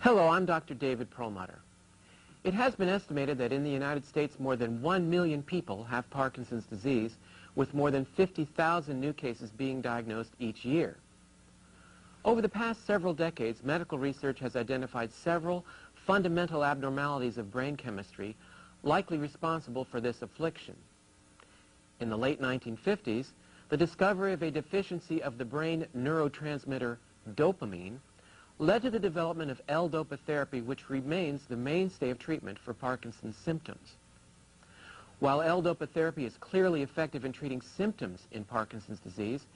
Hello, I'm Dr. David Perlmutter. It has been estimated that in the United States more than 1 million people have Parkinson's disease, with more than 50,000 new cases being diagnosed each year. Over the past several decades, medical research has identified several fundamental abnormalities of brain chemistry likely responsible for this affliction. In the late 1950s, the discovery of a deficiency of the brain neurotransmitter dopamine led to the development of L-DOPA therapy, which remains the mainstay of treatment for Parkinson's symptoms. While L-DOPA therapy is clearly effective in treating symptoms in Parkinson's disease,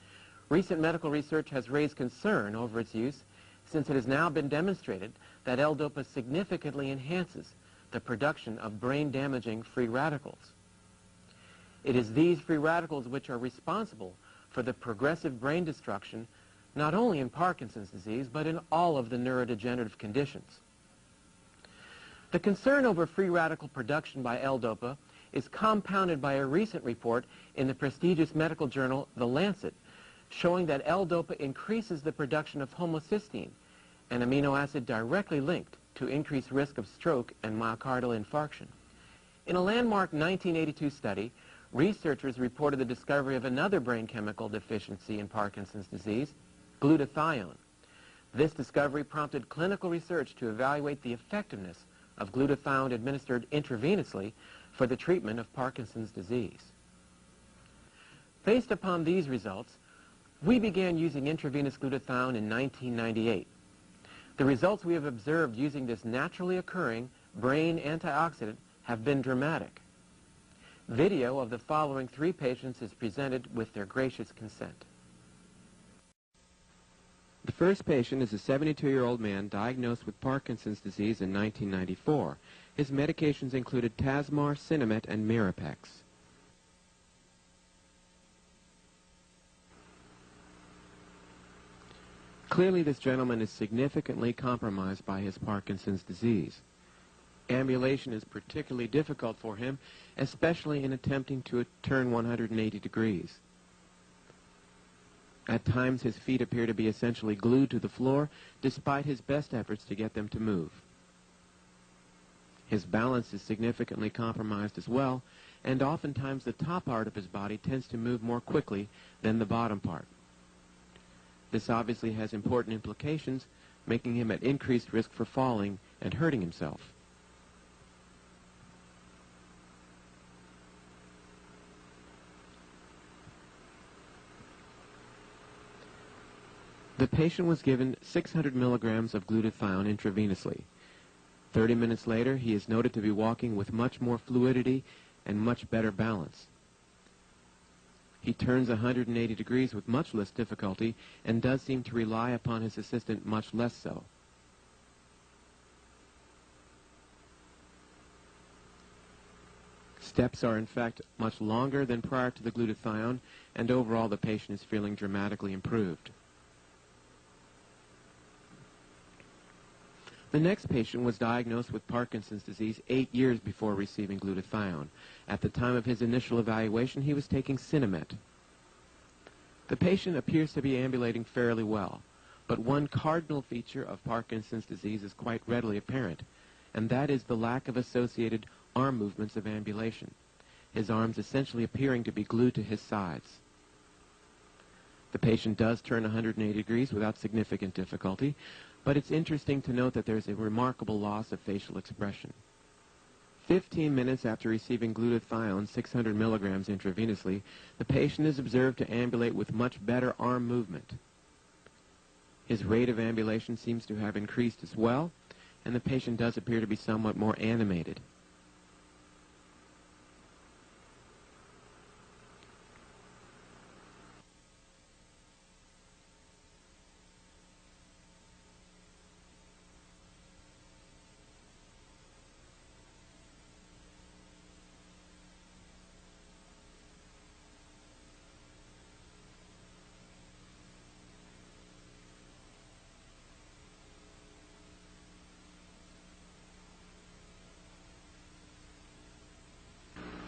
recent medical research has raised concern over its use, since it has now been demonstrated that L-DOPA significantly enhances the production of brain-damaging free radicals. It is these free radicals which are responsible for the progressive brain destruction not only in Parkinson's disease, but in all of the neurodegenerative conditions. The concern over free radical production by L-DOPA is compounded by a recent report in the prestigious medical journal The Lancet, showing that L-DOPA increases the production of homocysteine, an amino acid directly linked to increased risk of stroke and myocardial infarction. In a landmark 1982 study, researchers reported the discovery of another brain chemical deficiency in Parkinson's disease, glutathione. This discovery prompted clinical research to evaluate the effectiveness of glutathione administered intravenously for the treatment of Parkinson's disease. Based upon these results, we began using intravenous glutathione in 1998. The results we have observed using this naturally occurring brain antioxidant have been dramatic. Video of the following 3 patients is presented with their gracious consent. The first patient is a 72-year-old man diagnosed with Parkinson's disease in 1994. His medications included Tasmar, Sinemet, and Mirapex. Clearly, this gentleman is significantly compromised by his Parkinson's disease. Ambulation is particularly difficult for him, especially in attempting to turn 180 degrees. At times, his feet appear to be essentially glued to the floor, despite his best efforts to get them to move. His balance is significantly compromised as well, and oftentimes the top part of his body tends to move more quickly than the bottom part. This obviously has important implications, making him at increased risk for falling and hurting himself. The patient was given 600 milligrams of glutathione intravenously. 30 minutes later, he is noted to be walking with much more fluidity and much better balance. He turns 180 degrees with much less difficulty and does seem to rely upon his assistant much less so. Steps are in fact much longer than prior to the glutathione, and overall the patient is feeling dramatically improved. The next patient was diagnosed with Parkinson's disease 8 years before receiving glutathione. At the time of his initial evaluation, he was taking Sinemet. The patient appears to be ambulating fairly well, but one cardinal feature of Parkinson's disease is quite readily apparent, and that is the lack of associated arm movements of ambulation, his arms essentially appearing to be glued to his sides. The patient does turn 180 degrees without significant difficulty, but it's interesting to note that there's a remarkable loss of facial expression. 15 minutes after receiving glutathione, 600 milligrams intravenously, the patient is observed to ambulate with much better arm movement. His rate of ambulation seems to have increased as well, and the patient does appear to be somewhat more animated.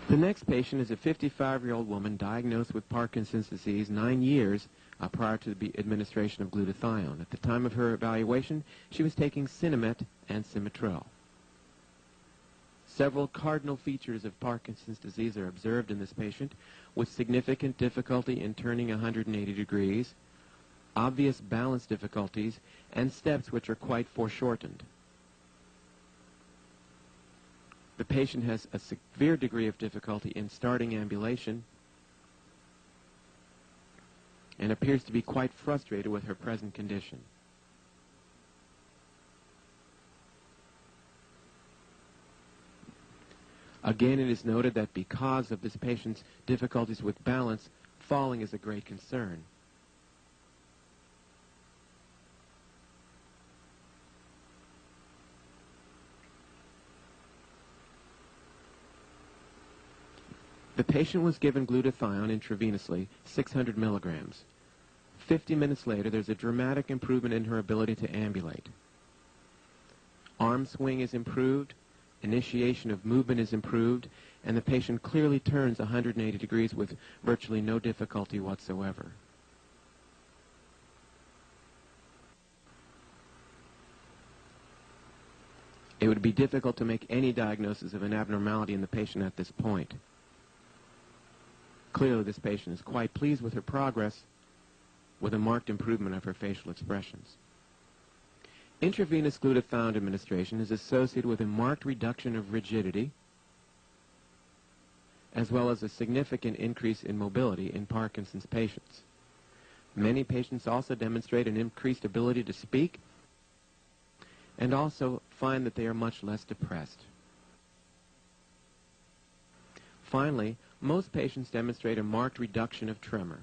The next patient is a 55-year-old woman diagnosed with Parkinson's disease 9 years prior to the administration of glutathione. At the time of her evaluation, she was taking Sinemet and Simitrel. Several cardinal features of Parkinson's disease are observed in this patient, with significant difficulty in turning 180 degrees, obvious balance difficulties, and steps which are quite foreshortened. The patient has a severe degree of difficulty in starting ambulation and appears to be quite frustrated with her present condition. Again, it is noted that because of this patient's difficulties with balance, falling is a great concern. The patient was given glutathione intravenously, 600 milligrams. 50 minutes later, there's a dramatic improvement in her ability to ambulate. Arm swing is improved, initiation of movement is improved, and the patient clearly turns 180 degrees with virtually no difficulty whatsoever. It would be difficult to make any diagnosis of an abnormality in the patient at this point. Clearly, this patient is quite pleased with her progress, with a marked improvement of her facial expressions. Intravenous glutathione administration is associated with a marked reduction of rigidity, as well as a significant increase in mobility in Parkinson's patients. Many patients also demonstrate an increased ability to speak and also find that they are much less depressed. Finally, most patients demonstrate a marked reduction of tremor.